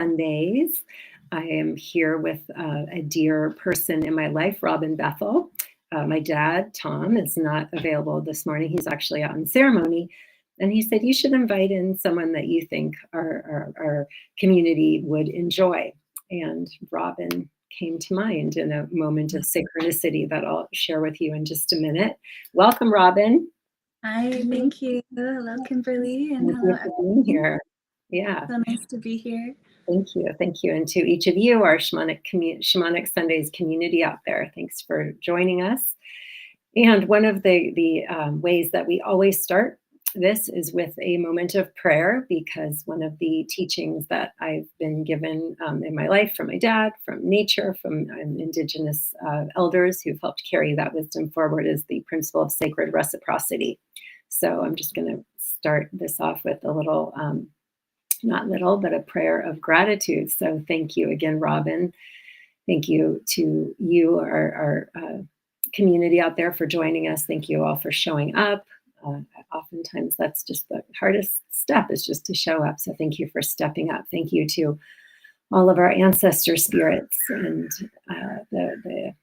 Sundays. I am here with a dear person in my life, Robin Bethel. My dad, Tom, is not available this morning. He's actually out in ceremony. And he said, you should invite in someone that you think our community would enjoy. And Robin came to mind in a moment of synchronicity that I'll share with you in just a minute. Welcome, Robin. Hi, thank you. Hello, Kimberly. And hello, everyone here. Yeah. So nice to be here. Thank you. Thank you. And to each of you, our Shamanic Sundays community out there, thanks for joining us. And one of the ways that we always start this is with a moment of prayer, because one of the teachings that I've been given in my life from my dad, from nature, from indigenous elders who've helped carry that wisdom forward is the principle of sacred reciprocity. So I'm just going to start this off with a little, not little, but a prayer of gratitude. So thank you again, Robin. Thank you to you, our community out there, for joining us. Thank you all for showing up. Oftentimes that's just the hardest step, is just to show up. So thank you for stepping up. Thank you to all of our ancestor spirits and the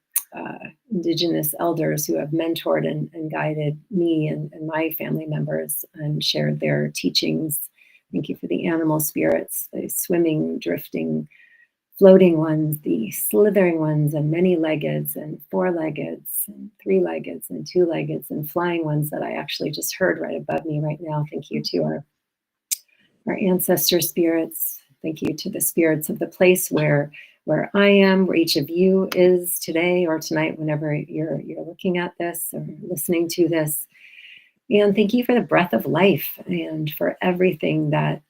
indigenous elders who have mentored and guided me and my family members and shared their teachings. Thank you for the animal spirits, the swimming, drifting, floating ones, the slithering ones, and many-leggeds, and four-leggeds, and three-leggeds, and two-leggeds, and flying ones that I actually just heard right above me right now. Thank you to our ancestor spirits. Thank you to the spirits of the place where I am, where each of you is today or tonight, whenever you're looking at this or listening to this. And thank you for the breath of life and for everything that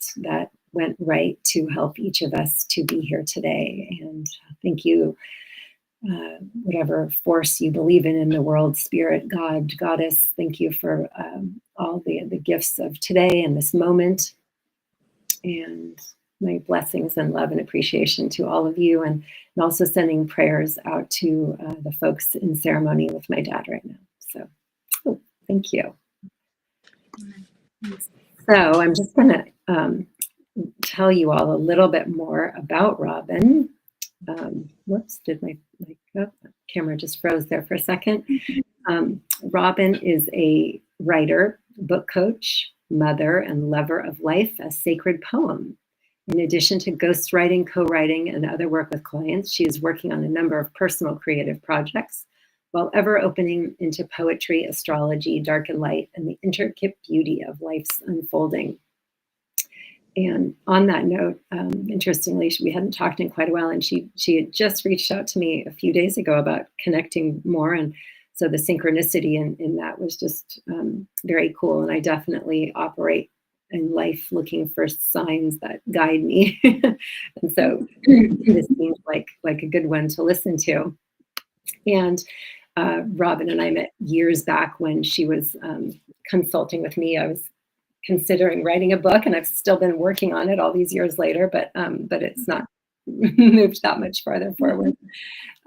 went right to help each of us to be here today. And thank you, whatever force you believe in the world, spirit, God, goddess, thank you for all the gifts of today and this moment. And my blessings and love and appreciation to all of you, and also sending prayers out to the folks in ceremony with my dad right now. So thank you. So I'm just going to tell you all a little bit more about Robin. Whoops, did my camera just froze there for a second. Robin is a writer, book coach, mother, and lover of life as sacred poem. In addition to ghostwriting, co-writing, and other work with clients, she is working on a number of personal creative projects, while ever opening into poetry, astrology, dark and light, and the intricate beauty of life's unfolding. And on that note, interestingly, we hadn't talked in quite a while, and she had just reached out to me a few days ago about connecting more. And so the synchronicity in that was just very cool. And I definitely operate in life looking for signs that guide me. And so this seems like a good one to listen to. And Robin and I met years back when she was consulting with me. I was considering writing a book, and I've still been working on it all these years later, but it's not moved that much farther forward.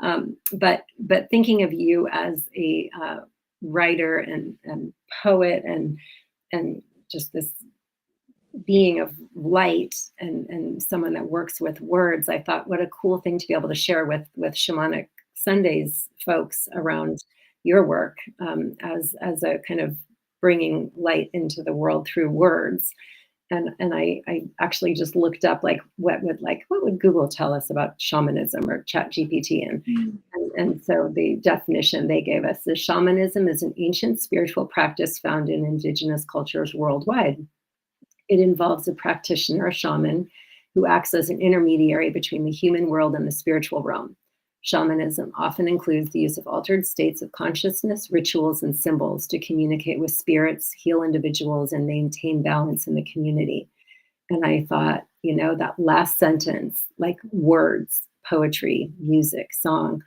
But thinking of you as a writer and poet and just this being of light and someone that works with words, I thought, what a cool thing to be able to share with Shamanic Sundays folks around your work as a kind of bringing light into the world through words. And I actually just looked up what would Google tell us about shamanism or ChatGPT, and so the definition they gave us is shamanism is an ancient spiritual practice found in indigenous cultures worldwide. It involves a practitioner, a shaman, who acts as an intermediary between the human world and the spiritual realm. Shamanism often includes the use of altered states of consciousness, rituals, and symbols to communicate with spirits, heal individuals, and maintain balance in the community. And I thought, that last sentence, like words, poetry, music, song,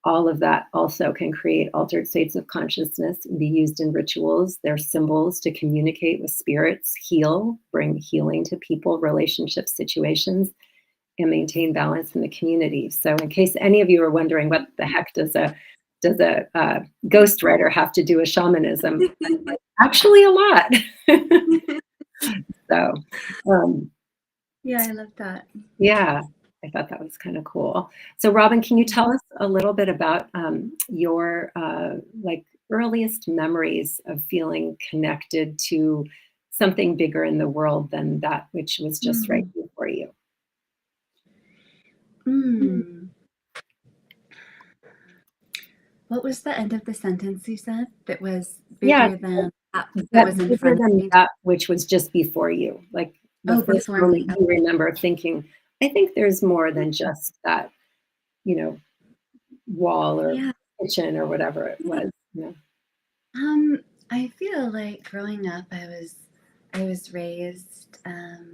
all of that also can create altered states of consciousness and be used in rituals. They're symbols to communicate with spirits, heal, bring healing to people, relationships, situations, and maintain balance in the community. So in case any of you are wondering what the heck does a ghostwriter have to do with shamanism, actually a lot. So Yeah, I love that. Yeah, I thought that was kind of cool. So, Robin, can you tell us a little bit about your like earliest memories of feeling connected to something bigger in the world than that which was just right Mm. before you? Mm. What was the end of the sentence you said? That was Yeah, bigger than that that was in bigger front of than me? that which was just before you, like the Oh, first before me. moment you remember thinking, I think there's more than just that, you know, wall or Yeah. kitchen or whatever it was. You know? I feel like growing up, I was raised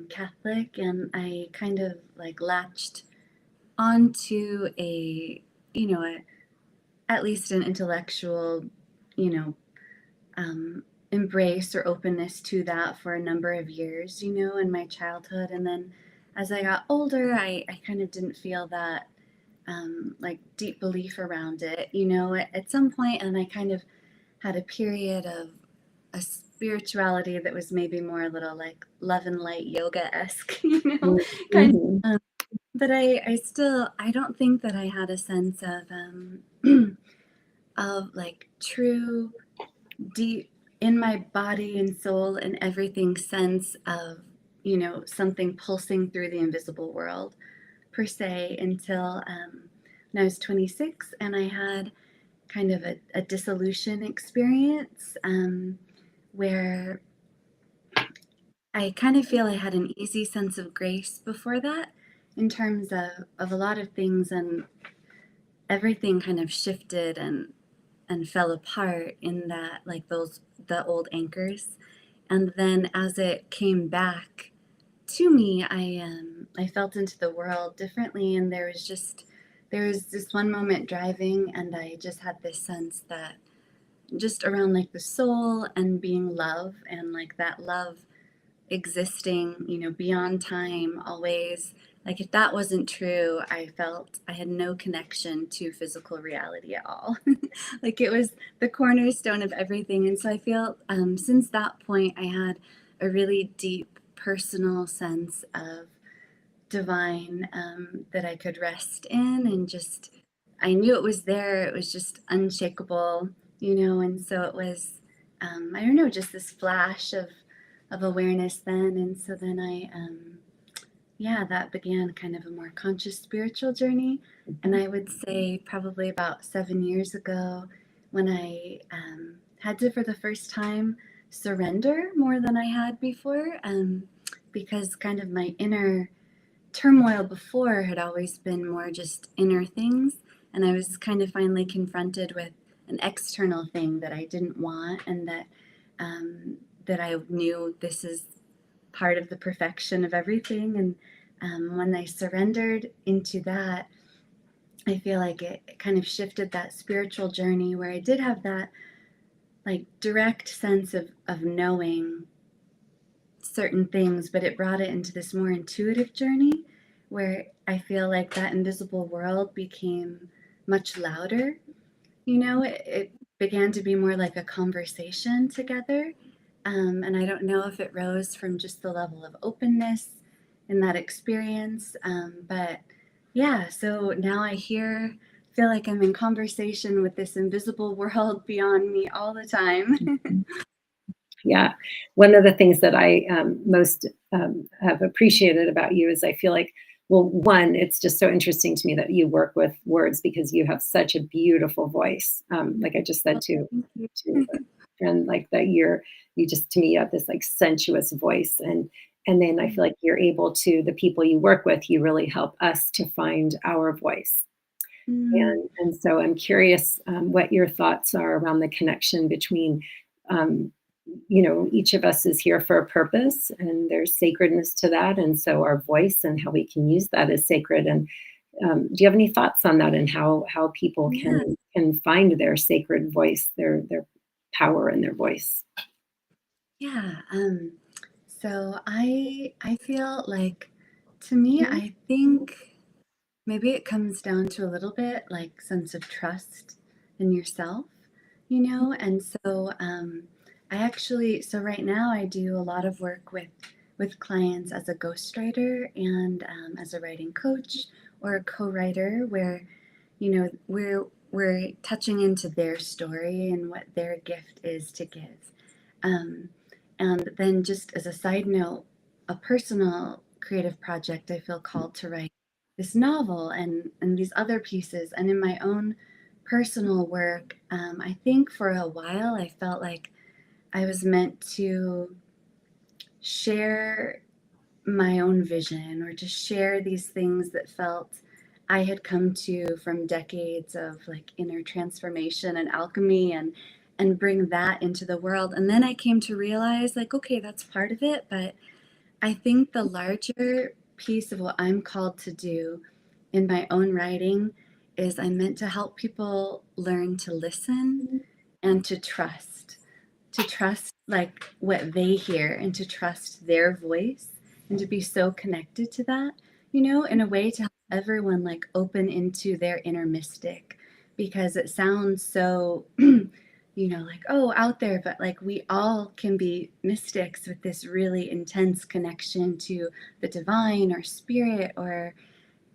Catholic, and I kind of like latched onto you know, a, at least an intellectual, you know, embrace or openness to that for a number of years, in my childhood. And then as I got older, I kind of didn't feel that like deep belief around it, at some point, and I kind of had a period of a spirituality that was maybe more a little like love and light yoga esque, kind of. Mhm. But I don't think that I had a sense of of like true deep in my body and soul and everything sense of something pulsing through the invisible world per se until when I was 26 and I had kind of a dissolution experience where I kind of feel I had an easy sense of grace before that in terms of a lot of things, and everything kind of shifted and fell apart in that, like those the old anchors. And then as it came back to me, I felt into the world differently, and there was this one moment driving, and I just had this sense that just around like the soul and being love, and like that love existing, beyond time, always. Like if that wasn't true, I felt I had no connection to physical reality at all. Like it was the cornerstone of everything. And so I feel since that point, I had a really deep personal sense of divine that I could rest in, and just I knew it was there. It was just unshakable, and so it was I don't know, just this flash of awareness then. And so then yeah, that began kind of a more conscious spiritual journey. And I would say probably about 7 years ago, when I had to, for the first time, surrender more than I had before, because kind of my inner turmoil before had always been more just inner things. And I was kind of finally confronted with an external thing that I didn't want, and that I knew this is part of the perfection of everything. And when I surrendered into that, I feel like it kind of shifted that spiritual journey where I did have that like direct sense of knowing certain things, but it brought it into this more intuitive journey where I feel like that invisible world became much louder. It began to be more like a conversation together. And I don't know if it rose from just the level of openness in that experience. But yeah, so now feel like I'm in conversation with this invisible world beyond me all the time. Yeah. One of the things that I most have appreciated about you is I feel like, well, one, it's just so interesting to me that you work with words because you have such a beautiful voice. Like I just said Well, thank to you. a friend, like that you just to me you have this like sensuous voice, and then I feel like you're able to the people you work with, you really help us to find our voice. Mm, And so I'm curious what your thoughts are around the connection between, um, each of us is here for a purpose and there's sacredness to that. And so our voice and how we can use that is sacred. And do you have any thoughts on that and how people yeah, can find their sacred voice, their power in their voice? yeah. So I feel like, to me, I think maybe it comes down to a little bit like sense of trust in yourself, And so I actually, so right now I do a lot of work with with clients as a ghostwriter and as a writing coach or a co-writer, where, you know, we're touching into their story and what their gift is to give. And then just as a side note, a personal creative project, I feel called to write this novel and these other pieces. And in my own personal work, I think for a while I felt like I was meant to share my own vision, or to share these things that felt I had come to from decades of like inner transformation and alchemy, and bring that into the world. And then I came to realize, like, okay, that's part of it, but I think the larger piece of what I'm called to do in my own writing is I'm meant to help people learn to listen and to trust like what they hear, and to trust their voice, and to be so connected to that, you know, in a way to help everyone like open into their inner mystic, because it sounds so you know, like, oh, out there, but like we all can be mystics with this really intense connection to the divine or spirit, or,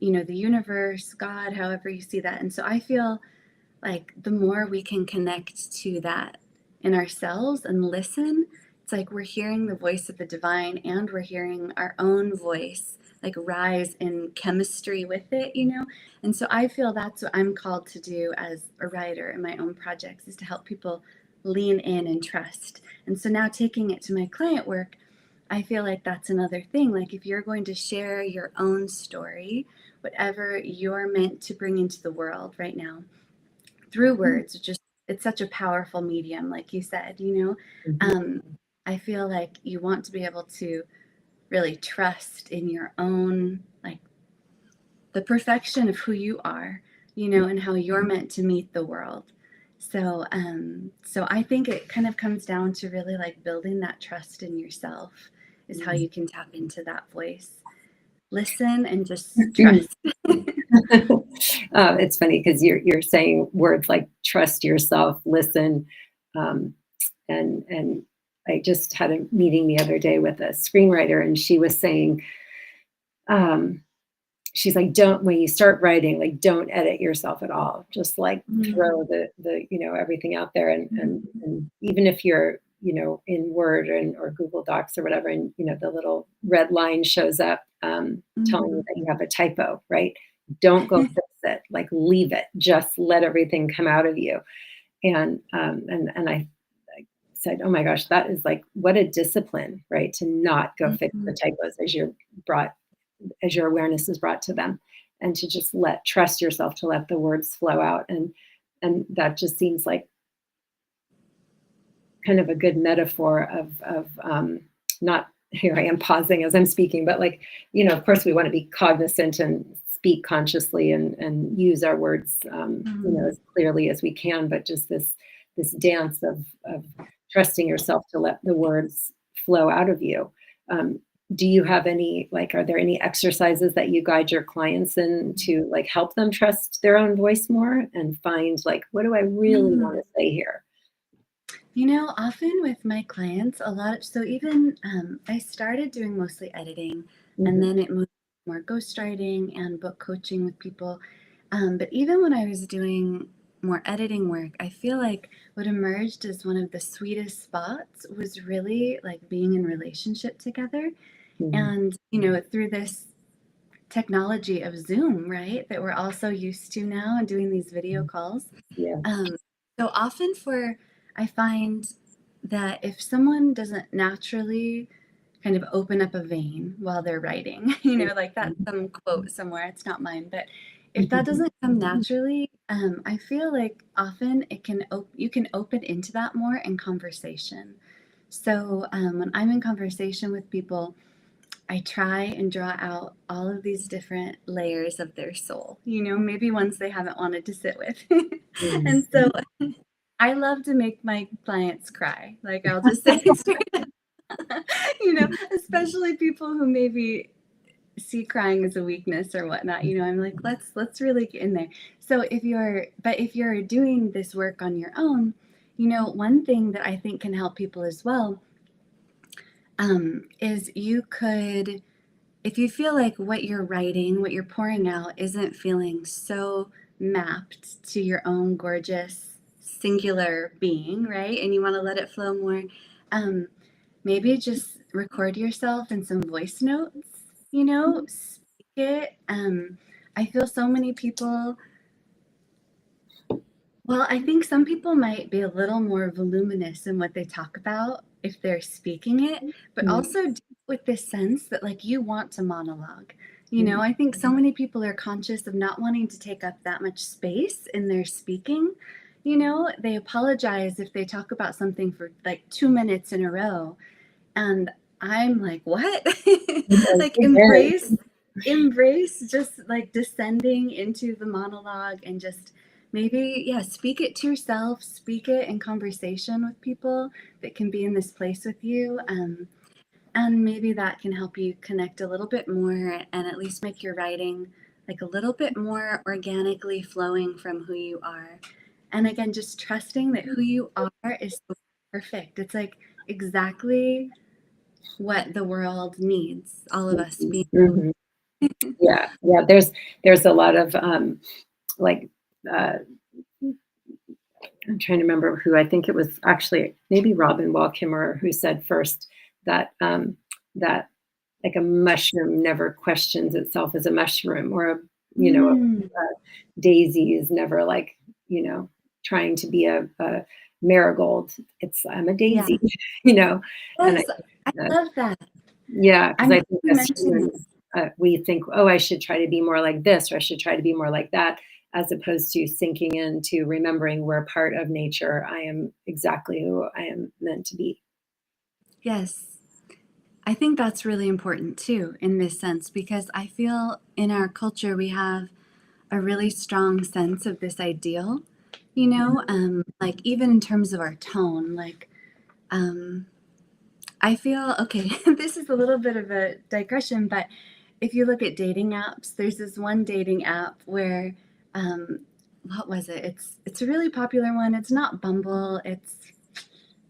you know, the universe, God, however you see that. And so I feel like the more we can connect to that in ourselves and listen, it's like we're hearing the voice of the divine, and we're hearing our own voice like rise in chemistry with it, you know? And so I feel that's what I'm called to do as a writer in my own projects, is to help people lean in and trust. And so now taking it to my client work, I feel like that's another thing. Like if you're going to share your own story, whatever you're meant to bring into the world right now, through words, just it's such a powerful medium, like you said, you know. I feel like you want to be able to really trust in your own, like the perfection of who you are, you know, and how you're meant to meet the world. So so I think it kind of comes down to really like building that trust in yourself is how you can tap into that voice. Listen and just trust. It's funny because you're saying words like trust yourself, listen, and I just had a meeting the other day with a screenwriter, and she was saying, she's like, don't, when you start writing, like, don't edit yourself at all. Just like throw the you know, everything out there, and even if you're, you know, in Word or Google Docs or whatever, and you know the little red line shows up telling you that you have a typo, right? Don't go fix it. Like, leave it. Just let everything come out of you. And I said, oh my gosh, that is like, what a discipline, right? To not go fix the typos as your awareness is brought to them, and to just trust yourself to let the words flow out. And that just seems like kind of a good metaphor of not, here I am pausing as I'm speaking, but like, you know, of course we want to be cognizant and speak consciously and use our words, you know, as clearly as we can, but just this dance of trusting yourself to let the words flow out of you. Do you have any, like, are there any exercises that you guide your clients in to like help them trust their own voice more and find like, what do I really want to say here? You know, often with my clients, a lot of, so even I started doing mostly editing, and then it moved to more ghostwriting and book coaching with people. But even when I was doing more editing work, I feel like what emerged as one of the sweetest spots was really like being in relationship together. And, you know, through this technology of Zoom, right, that we're all so used to now, and doing these video calls. Yeah. So often I find that if someone doesn't naturally kind of open up a vein while they're writing, you know, like that's some quote somewhere, it's not mine, but if that doesn't come naturally, I feel like often you can open into that more in conversation. So when I'm in conversation with people, I try and draw out all of these different layers of their soul, you know, maybe ones they haven't wanted to sit with. And so I love to make my clients cry. Like, I'll just say it straight up. You know, especially people who maybe see crying as a weakness or whatnot, you know, I'm like, let's really get in there. So if you're doing this work on your own, you know, one thing that I think can help people as well, is you could, if you feel like what you're writing, what you're pouring out isn't feeling so mapped to your own gorgeous singular being, right? And you want to let it flow more, maybe just record yourself in some voice notes, speak it. I feel so many people, well, I think some people might be a little more voluminous in what they talk about if they're speaking it, but also with this sense that like you want to monologue. I think so many people are conscious of not wanting to take up that much space in their speaking. They apologize if they talk about something for like 2 minutes in a row. And I'm like, what? Like embrace just like descending into the monologue and just maybe, yeah, speak it to yourself, speak it in conversation with people that can be in this place with you. And maybe that can help you connect a little bit more and at least make your writing like a little bit more organically flowing from who you are. And again, just trusting that who you are is so perfect. It's like exactly what the world needs, all of us being. Mm-hmm. Yeah. There's a lot of like I'm trying to remember who, I think it was actually maybe Robin Bethel who said first that that like a mushroom never questions itself as a mushroom, or a daisy is never like trying to be a marigold. I'm a daisy, Yes, and I love that. yeah, because I I'm think glad you as mentioned humans, we think, oh, I should try to be more like this, or I should try to be more like that, as opposed to sinking into remembering we're part of nature. I am exactly who I am meant to be. Yes. I think that's really important too, in this sense, because I feel in our culture we have a really strong sense of this ideal, like even in terms of our tone, like, I feel, okay, this is a little bit of a digression, but if you look at dating apps, there's this one dating app where, what was it? It's a really popular one. It's not Bumble.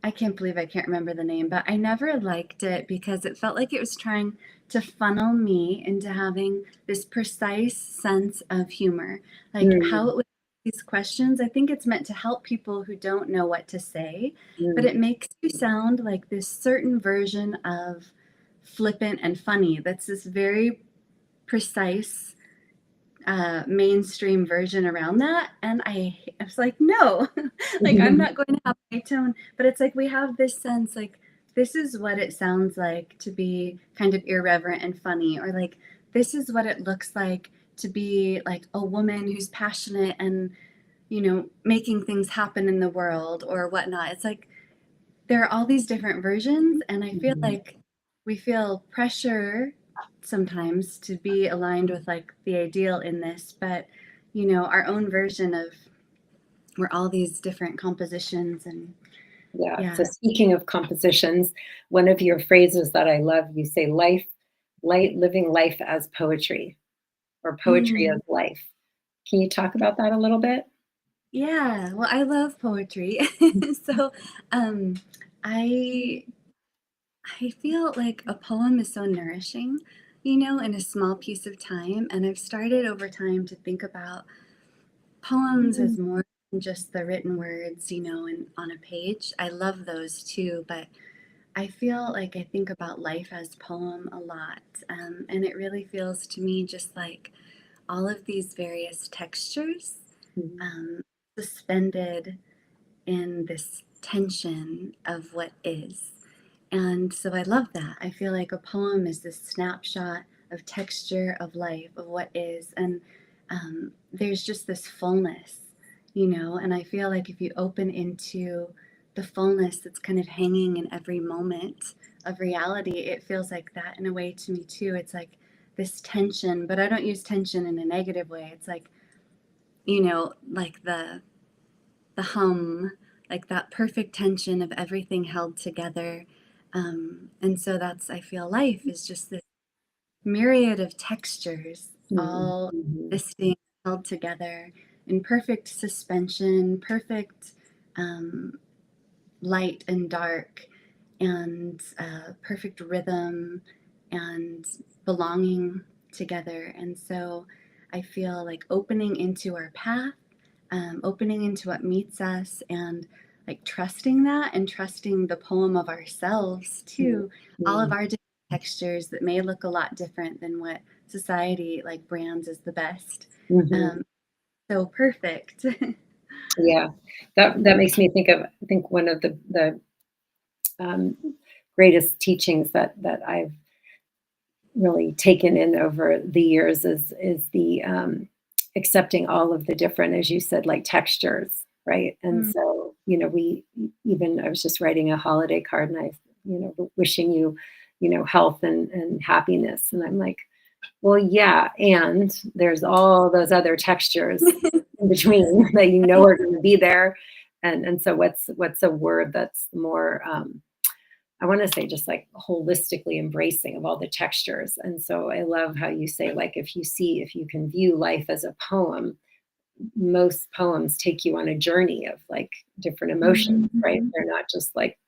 I can't believe I can't remember the name, but I never liked it because it felt like it was trying to funnel me into having this precise sense of humor. Like how it would these questions, I think it's meant to help people who don't know what to say, but it makes you sound like this certain version of flippant and funny. That's this very precise mainstream version around that. And I was like, no, like I'm not going to have my tone. But it's like we have this sense like this is what it sounds like to be kind of irreverent and funny, or like this is what it looks like to be like a woman who's passionate and making things happen in the world or whatnot. It's like there are all these different versions, and I feel like we feel pressure sometimes to be aligned with like the ideal in this, but our own version of we're all these different compositions. And Yeah. yeah. So speaking of compositions, one of your phrases that I love, you say living life as poetry, or poetry as life. Can you talk about that a little bit? Yeah, well, I love poetry. So I I feel like a poem is so nourishing, in a small piece of time. And I've started over time to think about poems as more than just the written words, and on a page. I love those too, but I feel like I think about life as poem a lot. And it really feels to me just like all of these various textures um, suspended in this tension of what is. And so I love that. I feel like a poem is this snapshot of texture, of life, of what is. And there's just this fullness, and I feel like if you open into the fullness that's kind of hanging in every moment of reality, it feels like that in a way to me too. It's like this tension, but I don't use tension in a negative way. It's like, like the hum, like that perfect tension of everything held together. And so that's, I feel life is just this myriad of textures, all existing, held together in perfect suspension, perfect light and dark. and perfect rhythm and belonging together. And so I feel like opening into our path, opening into what meets us, and like trusting that and trusting the poem of ourselves too, all of our different textures that may look a lot different than what society like brands as the best. So perfect. Yeah, that makes me think of, I think one of the greatest teachings that I've really taken in over the years is the accepting all of the different, as you said, like textures, right? And so, you know, I was just writing a holiday card, and wishing you, health and happiness, and I'm like, well, yeah, and there's all those other textures in between that are going to be there, and so what's a word that's more I want to say just like holistically embracing of all the textures. And so I love how you say, like, if you can view life as a poem, most poems take you on a journey of like different emotions, right? They're not just like,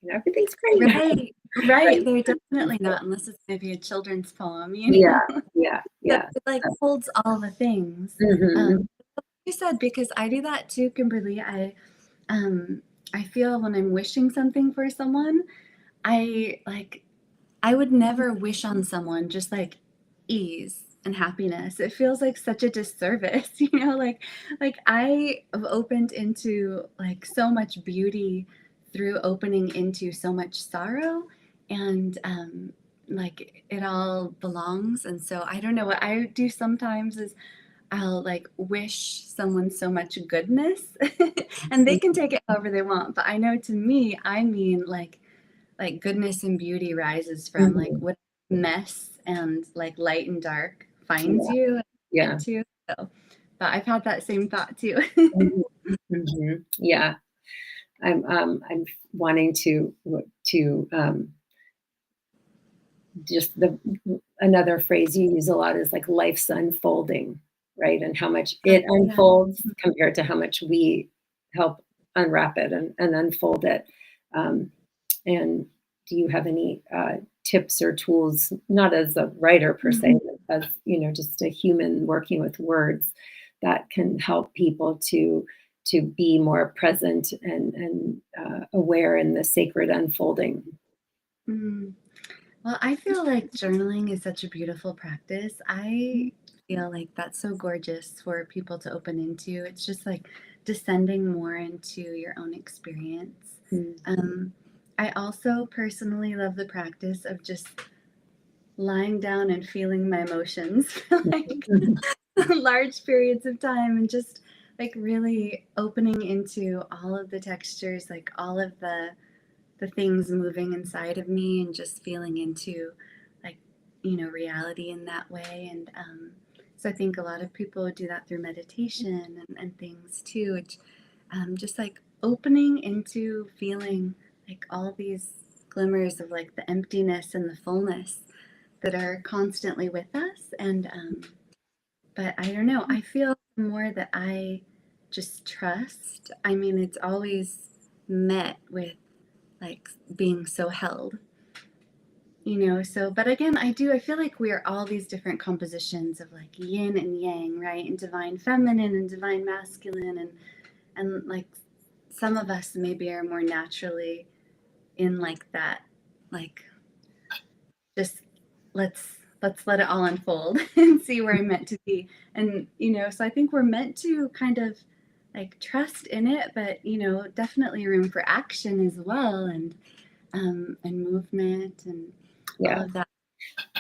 everything's great. Right, right. They're definitely not, unless it's maybe a children's poem, Yeah, yeah, That yeah. it, like, holds all the things. Mm-hmm. You said, because I do that too, Kimberly. I feel when I'm wishing something for someone, I would never wish on someone just like ease and happiness. It feels like such a disservice, like I have opened into like so much beauty through opening into so much sorrow, and like it all belongs. And so I don't know, what I do sometimes is I'll like wish someone so much goodness and they can take it however they want. But I know, to me, I mean like goodness and beauty rises from like Mm-hmm. what mess and like light and dark finds Yeah, you and yeah. get to. So, but I've had that same thought too. Mhm. Mhm. Yeah. I'm wanting to just another phrase you use a lot is like life's unfolding, right? And how much it Yeah. unfolds compared to how much we help unwrap it and unfold it. Um, and do you have any tips or tools, not as a writer per se, but as just a human working with words, that can help people to be more present and aware in the sacred unfolding? Mm. Well, I feel like journaling is such a beautiful practice. I feel like that's so gorgeous for people to open into. It's just like descending more into your own experience. Um, I also personally love the practice of just lying down and feeling my emotions for like large periods of time, and just like really opening into all of the textures, like all of the things moving inside of me, and just feeling into like reality in that way. And so I think a lot of people do that through meditation and things too. It's just like opening into feeling like all these glimmers of like the emptiness and the fullness that are constantly with us. And but I don't know, I feel more that I just trust. I mean, it's always met with like being so held, so. But again, I feel like we are all these different compositions of like yin and yang, right? And divine feminine and divine masculine, and like some of us maybe are more naturally in like that, like just let's let it all unfold and see where I'm meant to be. And so I think we're meant to kind of like trust in it, but definitely room for action as well, and movement and all Yeah. of that.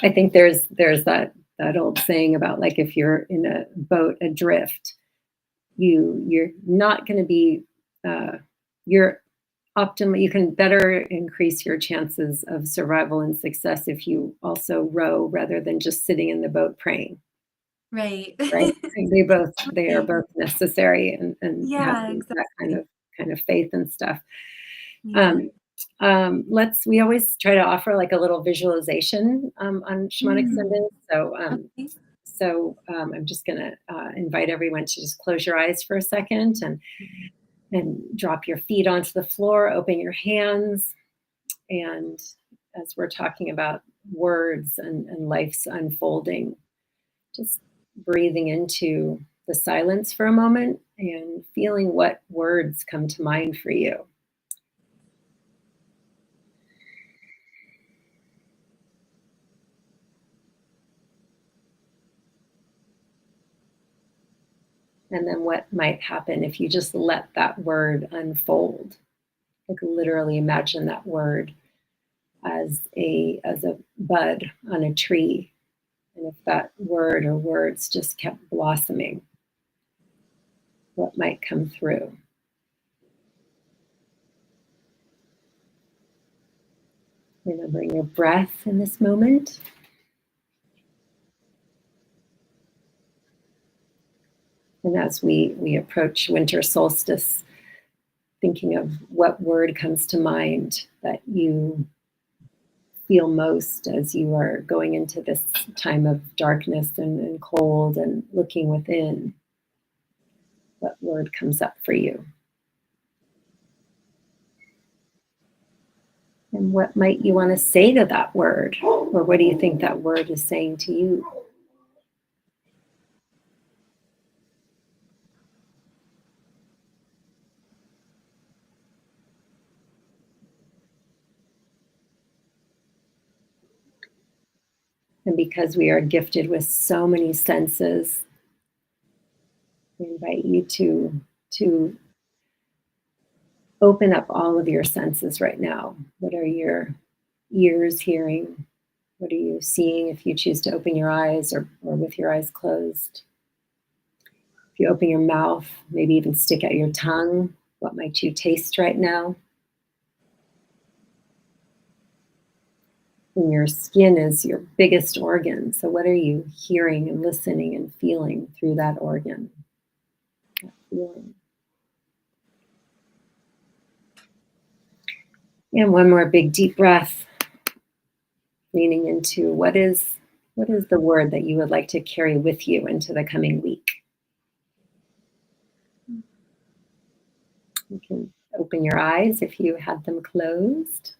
I think there's that old saying about, like, if you're in a boat adrift, you're not going to be you're optimal. You can better increase your chances of survival and success if you also row rather than just sitting in the boat praying, Right. right? They are both necessary, and Yeah, having that exactly. kind of faith and stuff. Yeah. Um, we always try to offer like a little visualization on shamanic Mm, symbols. okay. I'm just going to invite everyone to just close your eyes for a second and drop your feet onto the floor, open your hands, And as we're talking about words and life's unfolding, just breathing into the silence for a moment and feeling what words come to mind for you. And then what might happen if you just let that word unfold. Like literally imagine that word as a bud on a tree. And if that word or words just kept blossoming, what might come through? Remembering your breath in this moment. And as we approach winter solstice, thinking of what word comes to mind that you feel most as you are going into this time of darkness and cold and looking within. What word comes up for you? And what might you want to say to that word? Or what do you think that word is saying to you? And because we are gifted with so many senses, we invite you to open up all of your senses right now. What are your ears hearing? What are you seeing if you choose to open your eyes or with your eyes closed? If you open your mouth, maybe even stick out your tongue, what might you taste right now? And your skin is your biggest organ. So what are you hearing and listening and feeling through that organ? That feeling. And one more big deep breath, leaning into what is the word that you would like to carry with you into the coming week? You can open your eyes if you had them closed.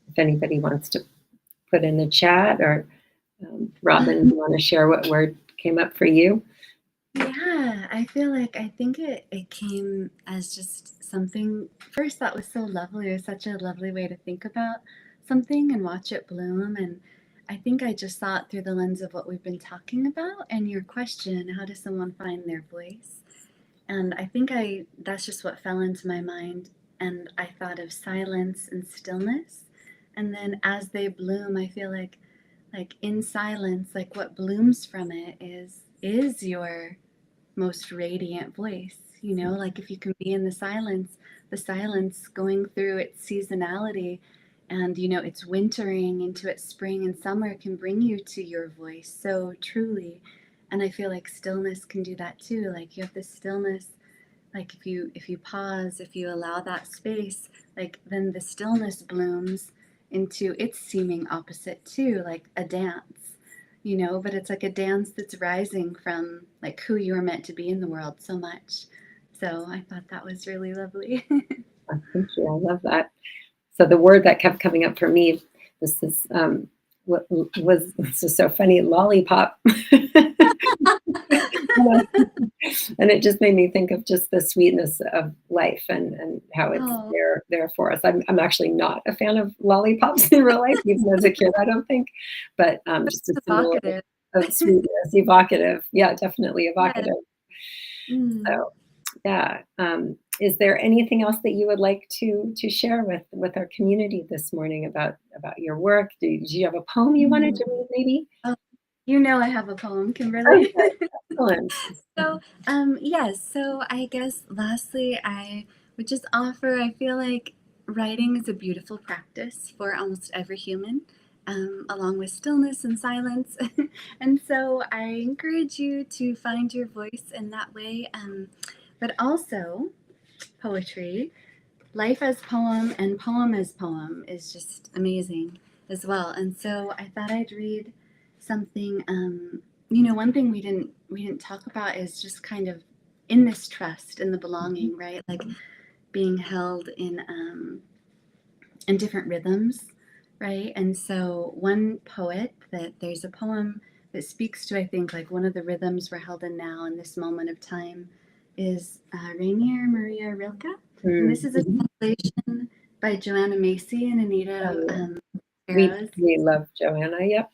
If anybody wants to put in the chat, or Robin, you want to share what word came up for you? Yeah, I think it came as just something first that was so lovely. It was such a lovely way to think about something and watch it bloom. And I think I just saw it through the lens of what we've been talking about and your question, how does someone find their voice? And I think that's just what fell into my mind. And I thought of silence and stillness. And then as they bloom, I feel like in silence, like what blooms from it is your most radiant voice, like if you can be in the silence going through its seasonality, and it's wintering into its spring and summer can bring you to your voice so truly. And I feel like stillness can do that too. Like you have this stillness, like if you pause, if you allow that space, like then the stillness blooms into its seeming opposite too, like a dance, but it's like a dance that's rising from like who you were meant to be in the world so much. So I thought that was really lovely. Thank you. I love that. So the word that kept coming up for me, this is this is so funny, lollipop. And it just made me think of just the sweetness of life and how it's Oh, there for us. I'm actually not a fan of lollipops in real life, even as a kid, I don't think. But just a symbol evocative. of sweetness, evocative. Yeah, definitely Yes. evocative. Mm. So yeah. Is there anything else that you would like to share with our community this morning about your work? Do you have a poem you wanted to read, maybe? Oh, I have a poem, Kimberly. Okay, excellent. So, yes, so I guess lastly, I would just offer, I feel like writing is a beautiful practice for almost every human, along with stillness and silence. And so I encourage you to find your voice in that way, but also poetry. Life as poem and poem as poem is just amazing as well. And so I thought I'd read something. One thing we didn't talk about is just kind of in this trust and the belonging, right? Like being held in and different rhythms, right? And so one poet, that there's a poem that speaks to, I think, like one of the rhythms we're held in now in this moment of time is Rainier Maria Rilke. And this is a translation by Joanna Macy and Anita Barrows. We love Joanna, yep.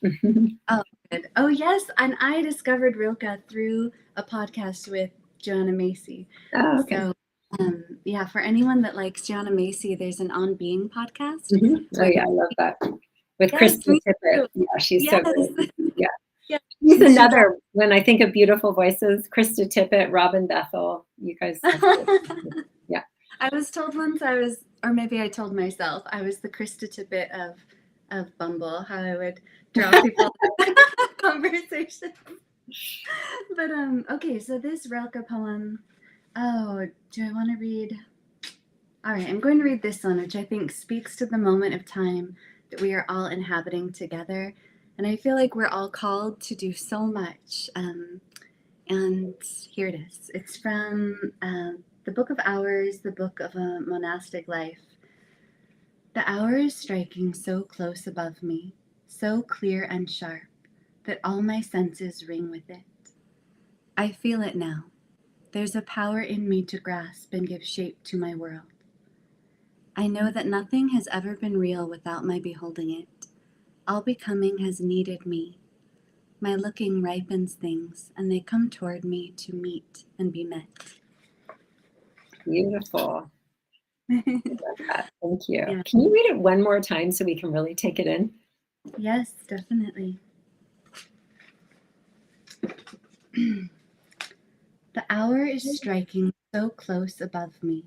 Oh, good. Oh, yes. And I discovered Rilke through a podcast with Joanna Macy. Oh, okay. So, yeah, for anyone that likes Joanna Macy, there's an On Being podcast. Oh, yeah, I love that. With Yes, Kristen me Tippett. too. Yeah, she's Yes. so good. Yeah. Yeah. She's And she another, when I think of beautiful voices, Krista Tippett, Robin Bethel, you guys. Yeah. I was told once I was, or maybe I told myself, I was the Krista Tippett of Bumble, how I would draw people conversation. But okay, so this Rilke poem, oh, do I want to read? All right, I'm going to read this one, which I think speaks to the moment of time that we are all inhabiting together. And I feel like we're all called to do so much. And here it is. It's from the Book of Hours, the Book of a Monastic Life. The hour is striking so close above me, so clear and sharp, that all my senses ring with it. I feel it now. There's a power in me to grasp and give shape to my world. I know that nothing has ever been real without my beholding it. All becoming has needed me. My looking ripens things, and they come toward me to meet and be met. Beautiful. I love that. Thank you. Yeah. Can you read it one more time so we can really take it in? Yes, definitely. The hour is striking so close above me,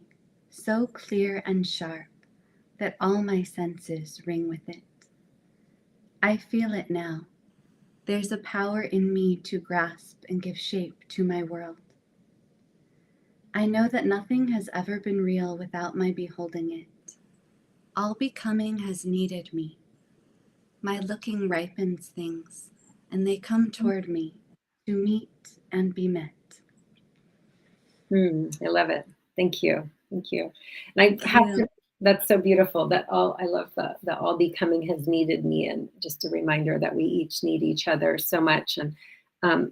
so clear and sharp, that all my senses ring with it. I feel it now. There's a power in me to grasp and give shape to my world. I know that nothing has ever been real without my beholding it. All becoming has needed me. My looking ripens things, and they come toward me to meet and be met. I love it. Thank you. Thank you. And I have to, that's so beautiful that I love the all becoming has needed me, and just a reminder that we each need each other so much. And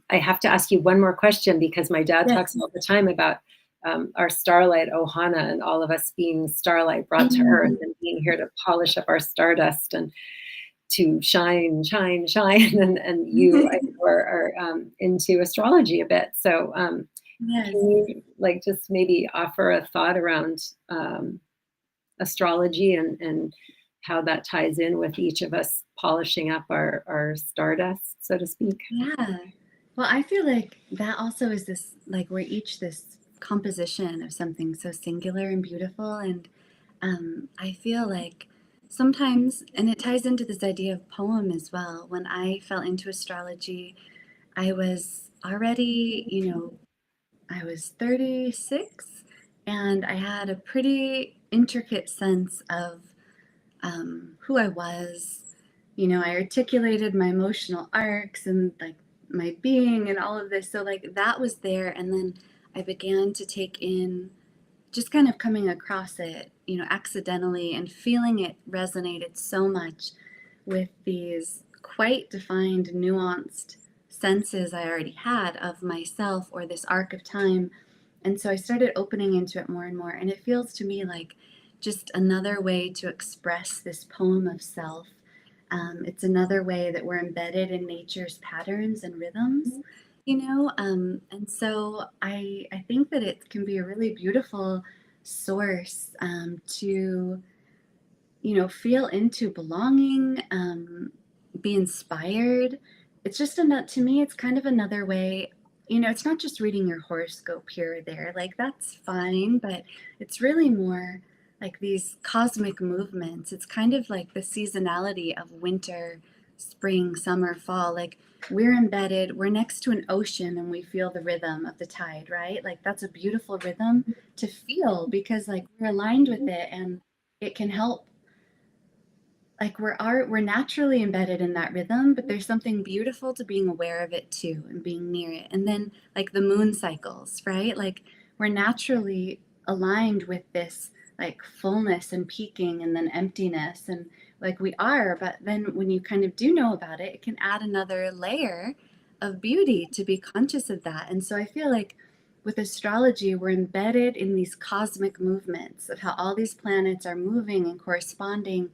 I have to ask you one more question, because my dad talks all the time about our starlight Ohana, and all of us being starlight brought to earth, and being here to polish up our stardust and to shine, shine, shine. And you are into astrology a bit. So Yes. can you just maybe offer a thought around astrology and how that ties in with each of us polishing up our stardust, so to speak? Yeah. Well, I feel like that also is this, like we're each this composition of something so singular and beautiful. And I feel like sometimes, and it ties into this idea of poem as well. When I fell into astrology, I was already, I was 36, and I had a pretty intricate sense of who I was. I articulated my emotional arcs and like my being and all of this. So like that was there. And then I began to take in, just kind of coming across it, accidentally, and feeling it resonated so much with these quite defined, nuanced senses I already had of myself, or this arc of time. And so I started opening into it more and more. And it feels to me like just another way to express this poem of self. It's another way that we're embedded in nature's patterns and rhythms, and so I think that it can be a really beautiful source to, feel into belonging, be inspired. It's just to me, it's kind of another way. It's not just reading your horoscope here or there, like that's fine, but it's really more like these cosmic movements. It's kind of like the seasonality of winter, spring, summer, fall. Like we're next to an ocean, and we feel the rhythm of the tide, right? Like that's a beautiful rhythm to feel, because like we're aligned with it, and it can help. Like we're naturally embedded in that rhythm, but there's something beautiful to being aware of it too, and being near it. And then like the moon cycles, right? Like we're naturally aligned with this like fullness and peaking and then emptiness, and like we are. But then when you kind of do know about it, it can add another layer of beauty to be conscious of that. And so I feel like with astrology, we're embedded in these cosmic movements of how all these planets are moving and corresponding,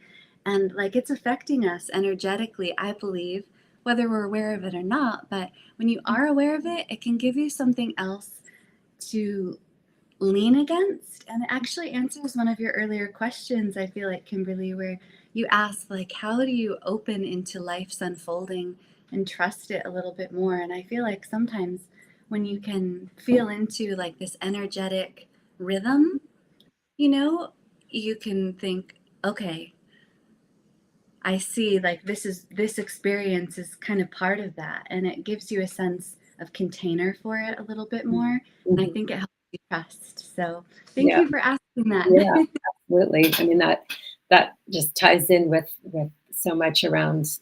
and like it's affecting us energetically, I believe, whether we're aware of it or not. But when you are aware of it, it can give you something else to lean against. And it actually answers one of your earlier questions, I feel like, Kimberly, where you asked, like, how do you open into life's unfolding and trust it a little bit more? And I feel like sometimes when you can feel into like this energetic rhythm, you know, you can think, okay, I see, like this experience is kind of part of that, and it gives you a sense of container for it a little bit more. And I think it helps you trust. So thank Yeah. you for asking that. Yeah, absolutely. I mean, that just ties in with so much around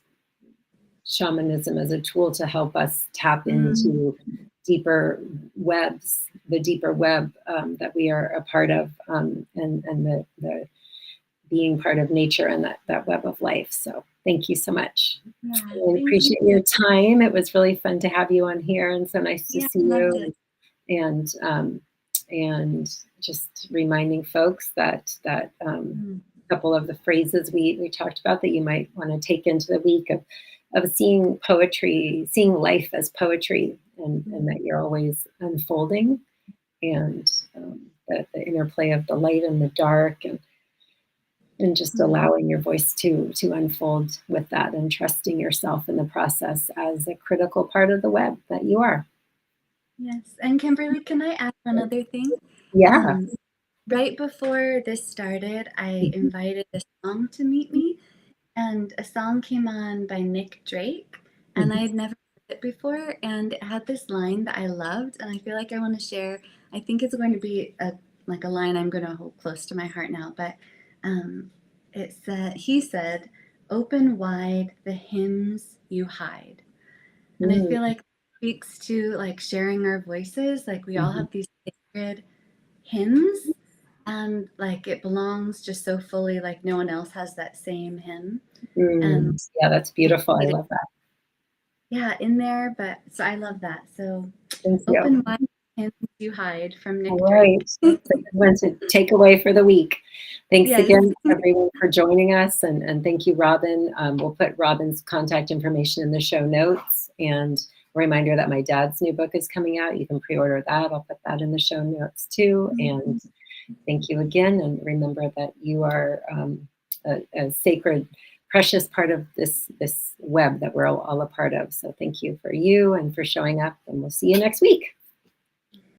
shamanism as a tool to help us tap into deeper webs, the deeper web that we are a part of, and the being part of nature and that web of life. So thank you so much. Yeah, I appreciate your time. It was really fun to have you on here, and so nice to see you. And just reminding folks that a couple of the phrases we talked about that you might want to take into the week of seeing poetry, seeing life as poetry, and that you're always unfolding, and the interplay of the light and the dark, and just allowing your voice to unfold with that, and trusting yourself in the process as a critical part of the web that you are. Yes. And Kimberly, can I add one other thing? Yeah. Right before this started, I invited a song to meet me, and a song came on by Nick Drake, and I had never heard it before, and it had this line that I loved, and I feel like I want to share. I think it's going to be a line I'm going to hold close to my heart now, but he said, "Open wide the hymns you hide." And I feel like it speaks to like sharing our voices. Like we all have these sacred hymns, and like it belongs just so fully, like no one else has that same hymn. And yeah, that's beautiful. I love that. Yeah, in there, but so I love that. So Thank you. Open wide hymns you hide from Nick All Drake. right. That's a good one to take away for the week. Thanks Yes. again, everyone, for joining us. And thank you, Robin. We'll put Robin's contact information in the show notes. And a reminder that my dad's new book is coming out. You can pre-order that. I'll put that in the show notes too. And thank you again. And remember that you are a sacred, precious part of this web that we're all a part of. So thank you for you and for showing up. And we'll see you next week.